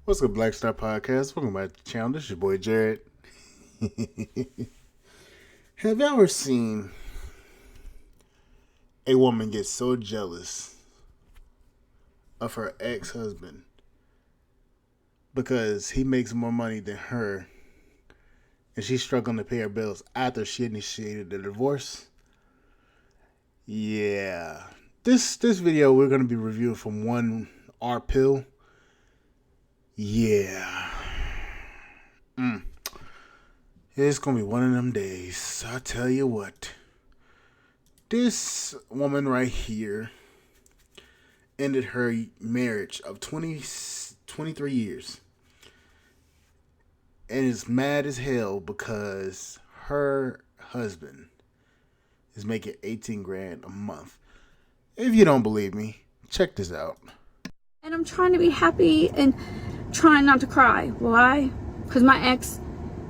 What's good, Black Star Podcast? Welcome back to the channel. This is your boy Jared. Have you ever seen a woman get so jealous of her ex-husband because he makes more money than her and she's struggling to pay her bills after she initiated the divorce? Yeah. This video we're going to be reviewing from one R pill. Yeah. It's gonna be one of them days. I tell you what. This woman right here ended her marriage of 23 years. And is mad as hell because her husband is making 18 grand a month. If you don't believe me, check this out. And I'm trying to be happy and trying not to cry. Why? Because my ex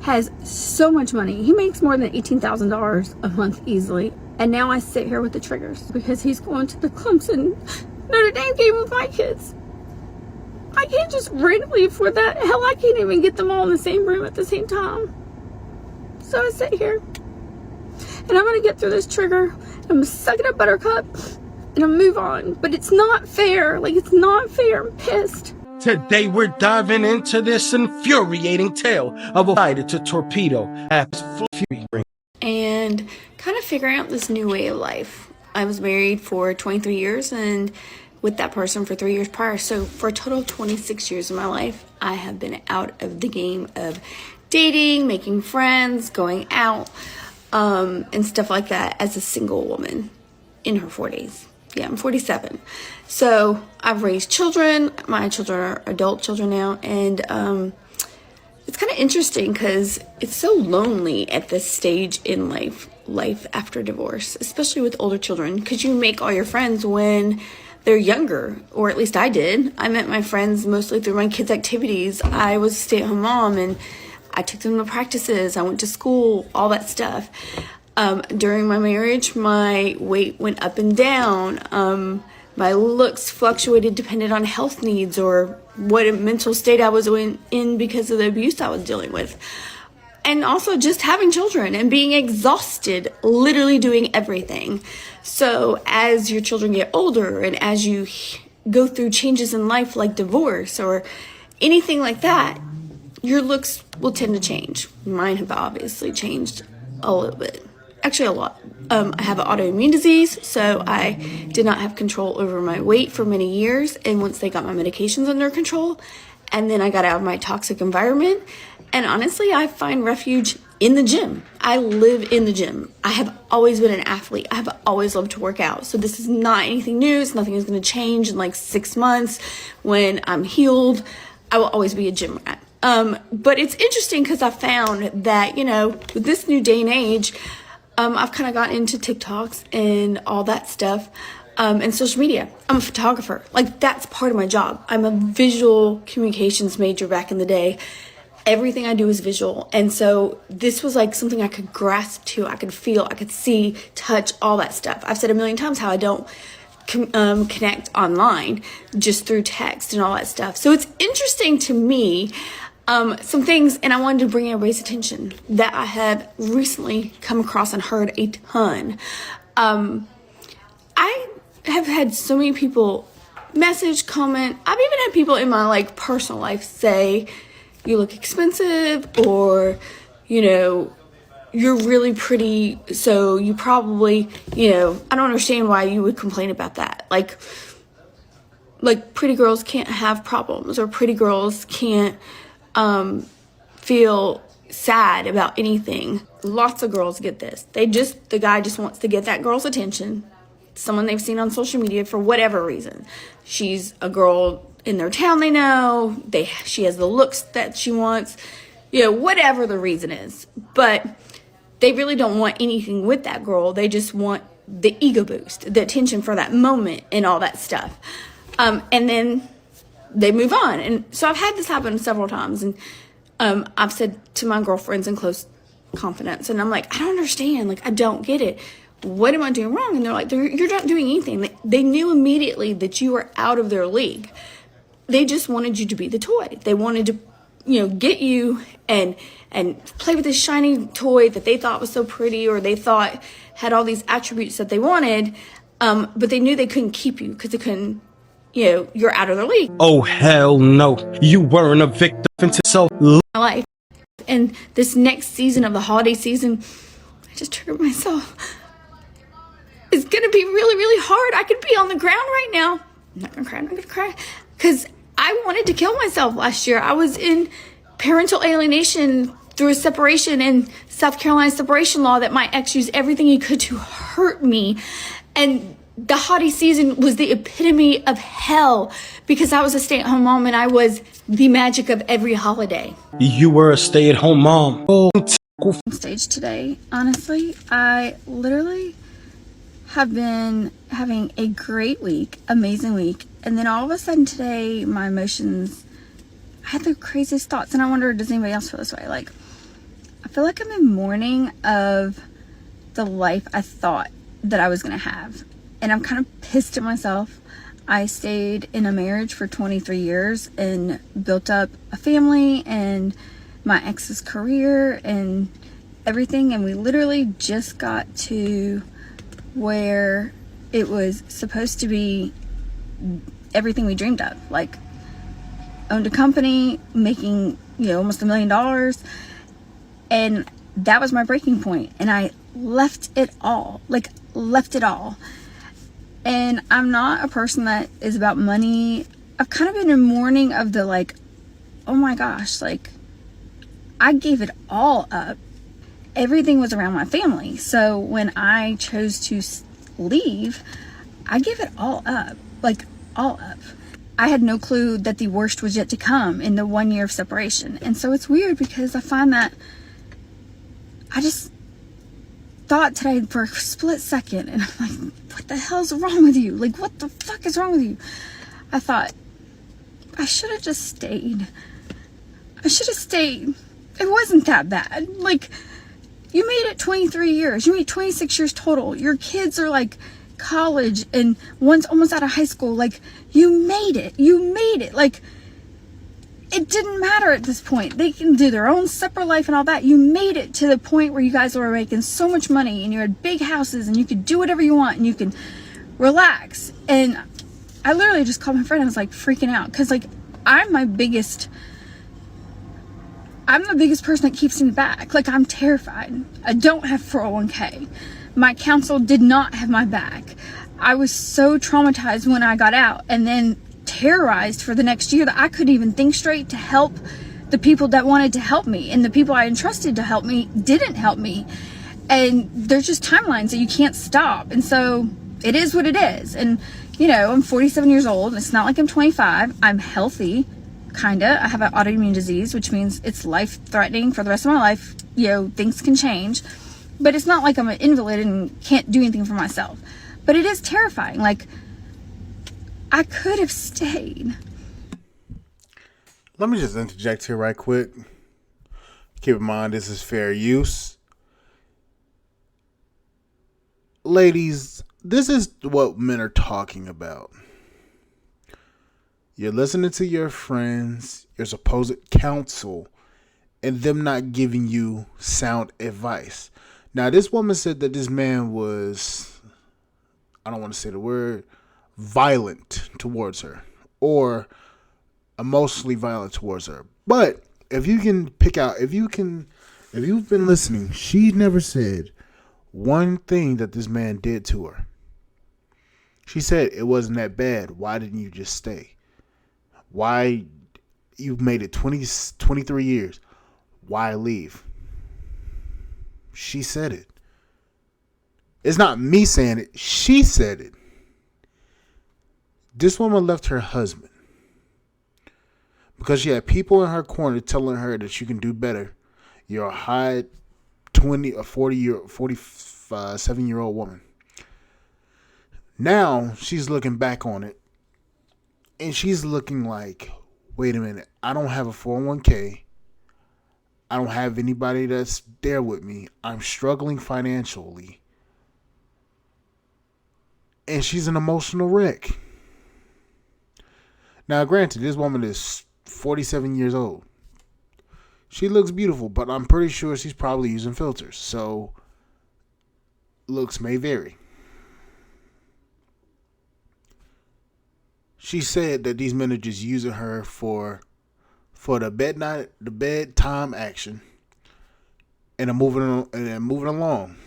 has so much money. He makes more than $18,000 a month easily. And now I sit here with the triggers because he's going to the Clemson Notre Dame game with my kids. I can't just randomly afford that. Hell, I can't even get them all in the same room at the same time. So I sit here and I'm going to get through this trigger. I'm going to suck it up, buttercup, and I'll move on. But it's not fair. Like, it's not fair. I'm pissed. Today we're diving into this infuriating tale of a fighter to torpedo apps full fury. And kind of figuring out this new way of life. I was married for 23 years and with that person for 3 years prior. So for a total of 26 years of my life, I have been out of the game of dating, making friends, going out, and stuff like that as a single woman in her 40s. Yeah, I'm 47. So I've raised children. My children are adult children now. And it's kind of interesting because it's so lonely at this stage in life after divorce, especially with older children, because you make all your friends when they're younger, or at least I did. I met my friends mostly through my kids' activities. I was a stay-at-home mom and I took them to practices. I went to school, all that stuff. During my marriage, my weight went up and down. My looks fluctuated depending on health needs or what mental state I was in because of the abuse I was dealing with. And also just having children and being exhausted, literally doing everything. So as your children get older and as you go through changes in life like divorce or anything like that, your looks will tend to change. Mine have obviously changed a little bit. Actually, a lot. I have an autoimmune disease, so I did not have control over my weight for many years. And once they got my medications under control, and then I got out of my toxic environment, and honestly, I find refuge in the gym. I live in the gym. I have always been an athlete. I have always loved to work out. So this is not anything new. Nothing is going to change in like 6 months. When I'm healed, I will always be a gym rat. But it's interesting because I found that, with this new day and age, I've kind of gotten into TikToks and all that stuff, and social media. I'm a photographer. Like, that's part of my job. I'm a visual communications major back in the day. Everything I do is visual. And so this was like something I could grasp to, I could feel, I could see, touch, all that stuff. I've said a million times how I don't connect online, just through text and all that stuff. So it's interesting to me. Some things, and I wanted to bring everybody's attention that I have recently come across and heard a ton. I have had so many people message, comment. I've even had people in my personal life say, "You look expensive," or, "You're really pretty, so you probably, I don't understand why you would complain about that. Like pretty girls can't have problems, or pretty girls can't feel sad about anything." Lots of girls get this. The guy just wants to get that girl's attention. Someone they've seen on social media for whatever reason. She's a girl in their town they know. She has the looks that she wants. Whatever the reason is. But they really don't want anything with that girl. They just want the ego boost, the attention for that moment and all that stuff. And then they move on. And so I've had this happen several times. And I've said to my girlfriends in close confidence, and I'm like, "I don't understand. Like, I don't get it. What am I doing wrong?" And they're like, "You're not doing anything." They knew immediately that you were out of their league. they just wanted you to be the toy. They wanted to, get you and play with this shiny toy that they thought was so pretty, or they thought had all these attributes that they wanted, but they knew they couldn't keep you because they couldn't, you're out of their league. Oh, hell no. You weren't a victim to self. My life. And this next season of the holiday season, I just triggered myself. It's going to be really, really hard. I could be on the ground right now. I'm not going to cry. Because I wanted to kill myself last year. I was in parental alienation through a separation in South Carolina separation law that my ex used everything he could to hurt me. And the holiday season was the epitome of hell because I was a stay-at-home mom and I was the magic of every holiday. You were a stay-at-home mom. Oh, Stage today, honestly, I literally have been having a great week, amazing week, and then all of a sudden today, my emotions, I had the craziest thoughts, and I wonder, does anybody else feel this way? Like, I feel like I'm in mourning of the life I thought that I was going to have, and I'm kind of pissed at myself. I stayed in a marriage for 23 years and built up a family and my ex's career and everything, and we literally just got to where it was supposed to be everything we dreamed of. Like, owned a company, making, almost $1 million, and that was my breaking point, and I left it all. And I'm not a person that is about money. I've kind of been in mourning of the, like, oh my gosh, like, I gave it all up. Everything was around my family. So when I chose to leave, I gave it all up. Like, all up. I had no clue that the worst was yet to come in the 1 year of separation. And so it's weird because I find that I just thought today for a split second, and I'm like, what the hell's wrong with you? Like, what the fuck is wrong with you? I thought, I should have just stayed. It wasn't that bad. Like, you made it 23 years. You made 26 years total. Your kids are like college and one's almost out of high school. Like, you made it. Like, it didn't matter at this point. They can do their own separate life and all that. You made it to the point where you guys were making so much money and you had big houses and you could do whatever you want and you can relax. And I literally just called my friend and I was like freaking out because, like, I'm the biggest person that keeps me back. Like, I'm terrified. I don't have 401k. My counsel did not have my back. I was so traumatized when I got out and then terrorized for the next year that I couldn't even think straight to help the people that wanted to help me, and the people I entrusted to help me didn't help me. And there's just timelines that you can't stop, and so it is what it is. And I'm 47 years old. It's not like I'm 25. I'm healthy, kinda. I have an autoimmune disease, which means it's life-threatening for the rest of my life. Things can change, but it's not like I'm an invalid and can't do anything for myself. But it is terrifying. Like, I could have stayed. Let me just interject here right quick. Keep in mind, this is fair use. Ladies, this is what men are talking about. You're listening to your friends, your supposed counsel, and them not giving you sound advice. Now, this woman said that this man was, I don't want to say the word, violent towards her or emotionally violent towards her. But if you can pick out, if you've been listening, she never said one thing that this man did to her. She said it wasn't that bad. Why didn't you just stay? Why, you've made it 23 years. Why leave? She said it. It's not me saying it. She said it. This woman left her husband because she had people in her corner telling her that you can do better. You're a high 47-year-old woman. Now she's looking back on it and she's looking like, wait a minute, I don't have a 401k. I don't have anybody that's there with me. I'm struggling financially. And she's an emotional wreck. Now, granted, this woman is 47 years old. She looks beautiful, but I'm pretty sure she's probably using filters, so looks may vary. She said that these men are just using her for the bedtime action, and are moving along.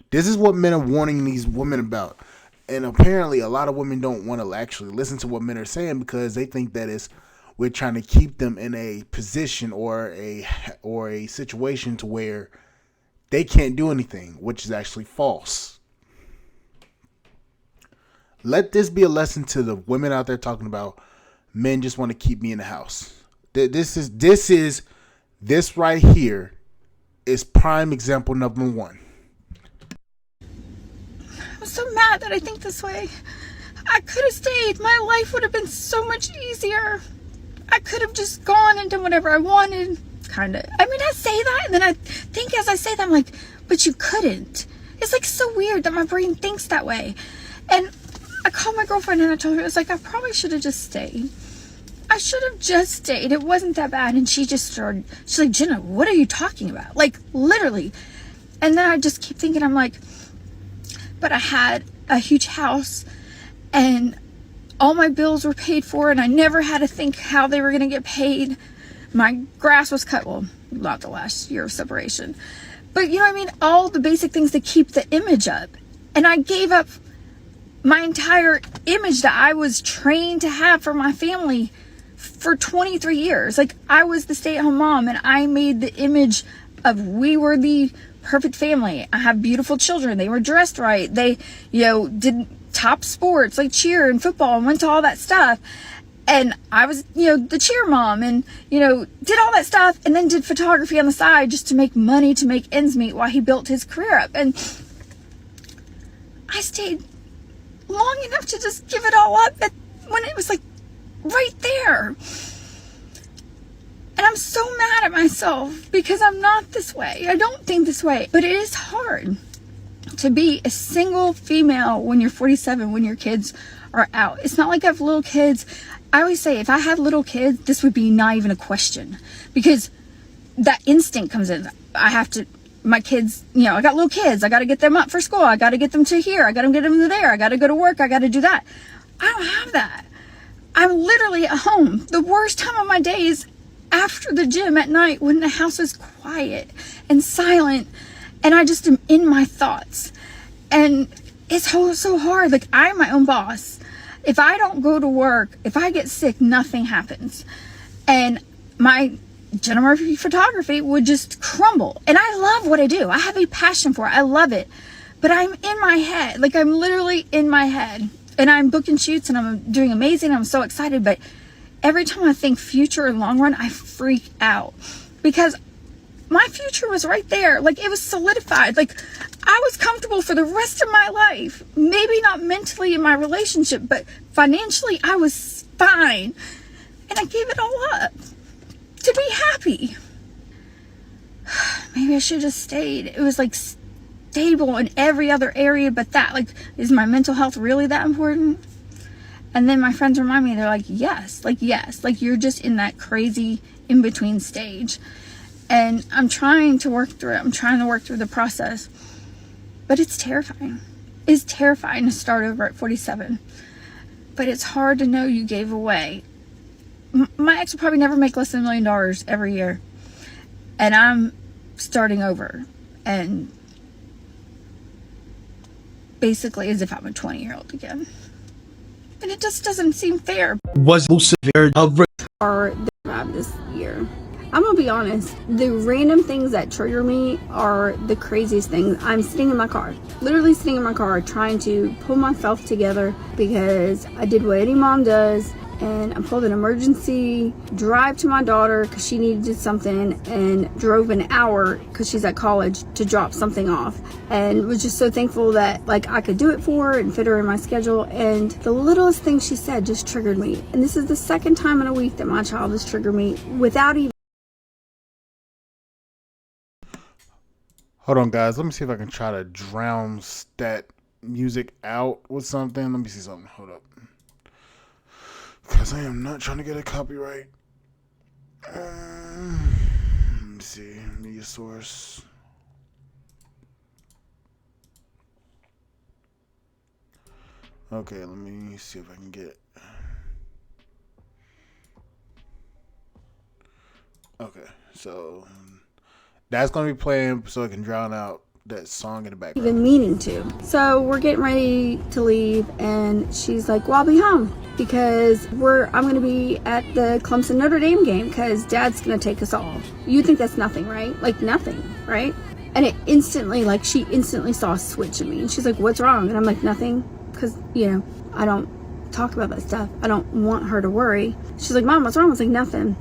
This is what men are warning these women about. And apparently a lot of women don't want to actually listen to what men are saying because they think that we're trying to keep them in a position or a situation to where they can't do anything, which is actually false. Let this be a lesson to the women out there talking about men just want to keep me in the house. This right here is prime example number one. I'm so mad that I think this way. I could have stayed. My life would have been so much easier. I could have just gone and done whatever I wanted. Kind of. I mean, I say that, and then I think as I say that, I'm like, but you couldn't. It's like so weird that my brain thinks that way. And I called my girlfriend and I told her, I was like, I probably should have just stayed. I should have just stayed. It wasn't that bad. And she's like, Jenna, what are you talking about? Like, literally. And then I just keep thinking, I'm like, but I had a huge house and all my bills were paid for and I never had to think how they were going to get paid. My grass was cut. Well, not the last year of separation. But you know what I mean? All the basic things to keep the image up. And I gave up my entire image that I was trained to have for my family for 23 years. Like, I was the stay-at-home mom and I made the image of we were the perfect family. I have beautiful children. They were dressed right. They, did top sports like cheer and football and went to all that stuff. And I was, the cheer mom and, did all that stuff and then did photography on the side just to make money, to make ends meet while he built his career up. And I stayed long enough to just give it all up when it was like right there. And I'm so mad at myself because I'm not this way. I don't think this way. But it is hard to be a single female when you're 47, when your kids are out. It's not like I have little kids. I always say if I had little kids, this would be not even a question because that instinct comes in. My kids, I got little kids. I got to get them up for school. I got to get them to here. I got to get them to there. I got to go to work. I got to do that. I don't have that. I'm literally at home. The worst time of my day is after the gym at night when the house is quiet and silent and I just am in my thoughts. And it's so hard. Like, I'm my own boss. If I don't go to work, if I get sick, nothing happens. And my Jenna Murphy photography would just crumble. And I love what I do. I have a passion for it. I love it. But I'm in my head. Like, I'm literally in my head. And I'm booking shoots and I'm doing amazing. I'm so excited. But every time I think future and long run, I freak out. Because my future was right there. Like, it was solidified. Like, I was comfortable for the rest of my life. Maybe not mentally in my relationship, but financially, I was fine. And I gave it all up to be happy. Maybe I should have just stayed. It was like stable in every other area but that. Like, is my mental health really that important? And then my friends remind me, they're like, yes, like you're just in that crazy in-between stage. And I'm trying to work through it. I'm trying to work through the process. But it's terrifying. It's terrifying to start over at 47. But it's hard to know you gave away. My ex will probably never make less than $1 million every year. And I'm starting over. And basically as if I'm a 20-year-old again. And it just doesn't seem fair. Was severe of Are this year. I'm gonna be honest, the random things that trigger me are the craziest things. I'm sitting in my car, literally sitting in my car, trying to pull myself together because I did what any mom does, and I pulled an emergency drive to my daughter because she needed something, and drove an hour because she's at college to drop something off, and was just so thankful that like I could do it for her and fit her in my schedule. And the littlest thing she said just triggered me, and this is the second time in a week that my child has triggered me without even. Hold on, guys. Let me see if I can try to drown that music out with something. Let me see something. Hold up. Because I am not trying to get a copyright. Let me see. Media source. Okay, let me see if I can get. Okay, so that's going to be playing so it can drown out that song in the background. Even meaning to. So we're getting ready to leave, and she's like, well, I'll be home because I'm going to be at the Clemson Notre Dame game because Dad's going to take us all. You think that's nothing, right? Like nothing, right? And it instantly, like she instantly saw a switch in me, and she's like, what's wrong? And I'm like, nothing, because, you know, I don't talk about that stuff. I don't want her to worry. She's like, Mom, what's wrong? I was like, nothing.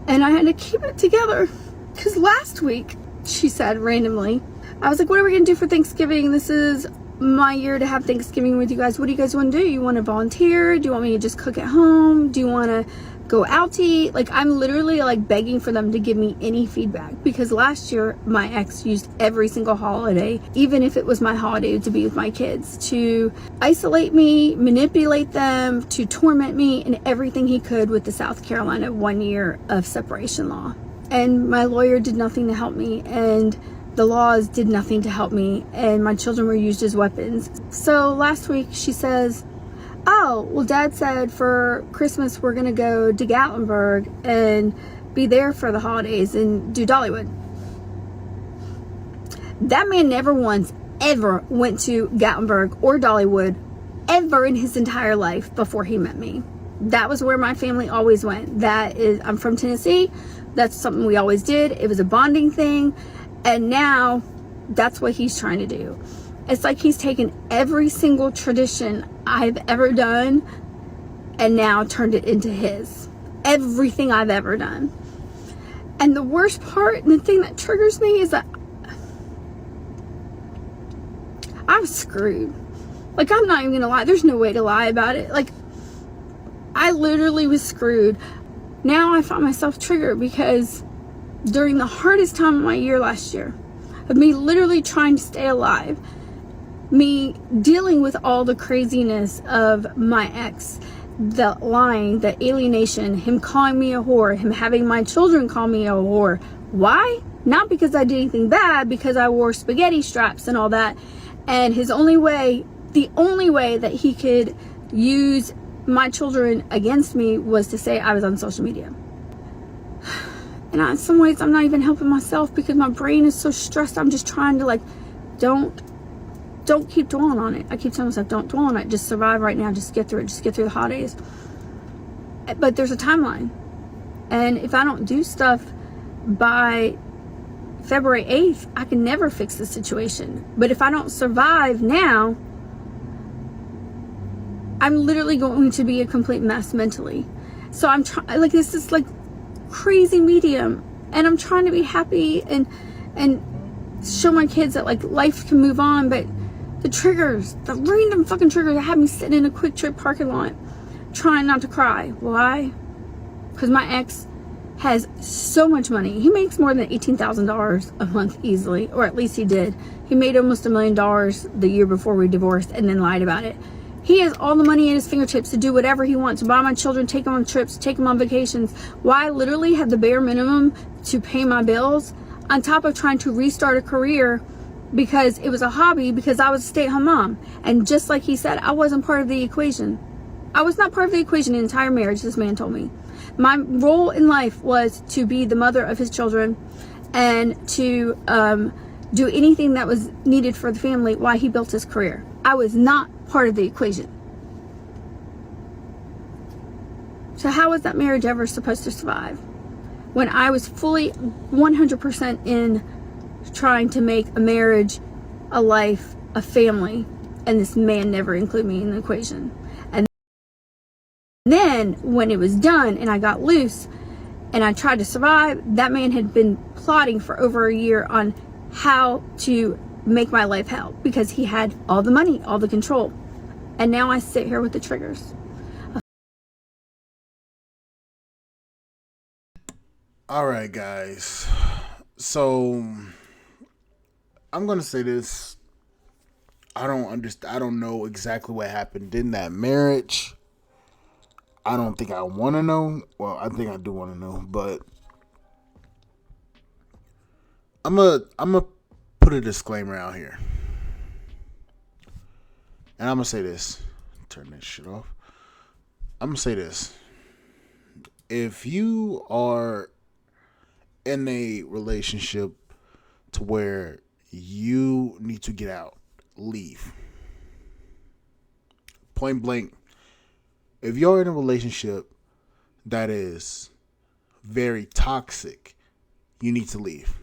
And I had to keep it together because last week, she said randomly, I was like, what are we going to do for Thanksgiving? This is my year to have Thanksgiving with you guys. What do you guys want to do? You want to volunteer? Do you want me to just cook at home? Do you want to go out to eat? Like, I'm literally like begging for them to give me any feedback, because last year my ex used every single holiday, even if it was my holiday, to be with my kids, to isolate me, manipulate them, to torment me, and everything he could with the South Carolina 1 year of separation law. And my lawyer did nothing to help me, and the laws did nothing to help me, and my children were used as weapons. So last week she says, oh, well, Dad said for Christmas we're gonna go to Gatlinburg and be there for the holidays and do Dollywood. That man never once ever went to Gatlinburg or Dollywood ever in his entire life before he met me. That was where my family always went. I'm from Tennessee. That's something we always did. It was a bonding thing. And now that's what he's trying to do. It's like he's taken every single tradition I've ever done and now turned it into his. Everything I've ever done. And the worst part, and the thing that triggers me, is that I'm screwed. Like, I'm not even gonna lie. There's no way to lie about it. Like, I literally was screwed. Now I find myself triggered because during the hardest time of my year last year, of me literally trying to stay alive, me dealing with all the craziness of my ex, the lying, the alienation, him calling me a whore, him having my children call me a whore. Why? Not because I did anything bad, because I wore spaghetti straps and all that. And the only way that he could use my children against me was to say I was on social media. And in some ways, I'm not even helping myself because my brain is so stressed. I'm just trying to, like, don't keep dwelling on it. I keep telling myself, don't dwell on it. Just survive right now. Just get through it. Just get through the holidays. But there's a timeline. And if I don't do stuff by February 8th, I can never fix the situation. But if I don't survive now, I'm literally going to be a complete mess mentally. So I'm trying, like, this is like crazy medium, and I'm trying to be happy and show my kids that, like, life can move on, but the random fucking triggers that have me sitting in a Quick Trip parking lot trying not to cry. Why? Because my ex has so much money. He makes more than $18,000 a month easily, or at least he did. He made almost $1 million the year before we divorced and then lied about it. He has all the money at his fingertips to do whatever he wants, to buy my children, take them on trips, take them on vacations. While I literally have the bare minimum to pay my bills, on top of trying to restart a career because it was a hobby, because I was a stay-at-home mom. And just like he said, I wasn't part of the equation. I was not part of the equation in the entire marriage, this man told me. My role in life was to be the mother of his children and to do anything that was needed for the family while he built his career. I was not part of the equation. So how was that marriage ever supposed to survive when I was fully 100% in trying to make a marriage, a life, a family, and this man never included me in the equation? And then when it was done and I got loose and I tried to survive, that man had been plotting for over a year on how to make my life hell, because he had all the money, all the control. And now I sit here with the triggers. All right, guys. So I'm gonna say this. I don't understand. I don't know exactly what happened in that marriage. I don't think I want to know. Well, I think I do want to know, but I'm a put a disclaimer out here, and I'm gonna say this. Turn that shit off. I'm gonna say this. If you are in a relationship to where you need to get out, leave. Point blank. If you're in a relationship that is very toxic, you need to leave.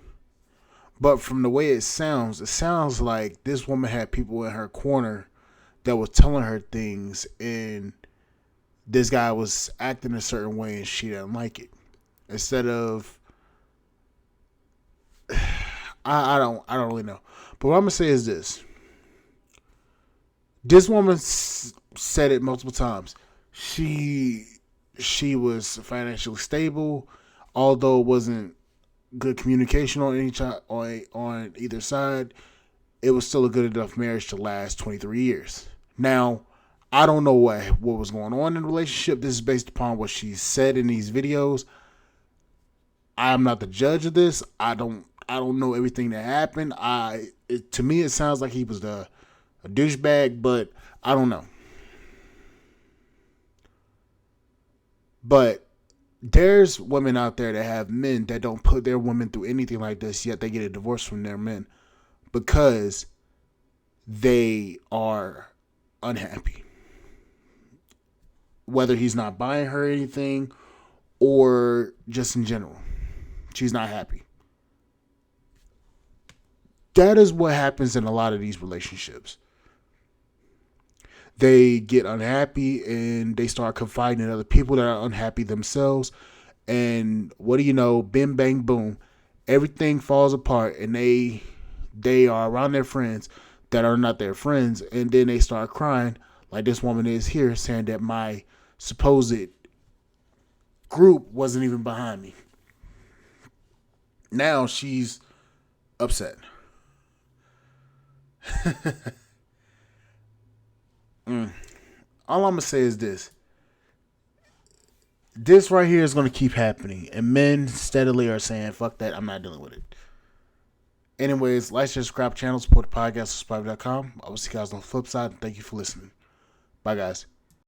But from the way it sounds like this woman had people in her corner that was telling her things, and this guy was acting a certain way and she didn't like it. Instead of I don't really know. But what I'm gonna say is this. This woman said it multiple times. She was financially stable, although it wasn't good communication on either side. It was still a good enough marriage to last 23 years. Now, I don't know what was going on in the relationship. This is based upon what she said in these videos. I'm not the judge of this. I don't know everything that happened. To me it sounds like he was a douchebag, but I don't know. But there's women out there that have men that don't put their women through anything like this, yet they get a divorce from their men because they are unhappy. Whether he's not buying her anything or just in general. She's not happy. That is what happens in a lot of these relationships. They get unhappy and they start confiding in other people that are unhappy themselves. And what do you know? Bim, bang, boom. Everything falls apart and they are around their friends that are not their friends. And then they start crying like this woman is here saying that my supposed group wasn't even behind me. Now she's upset. All I'm going to say is this. This right here is going to keep happening. And men steadily are saying, fuck that, I'm not dealing with it. Anyways, like, share, subscribe channel, support the podcast, subscribe.com. I will see you guys on the flip side. Thank you for listening. Bye, guys.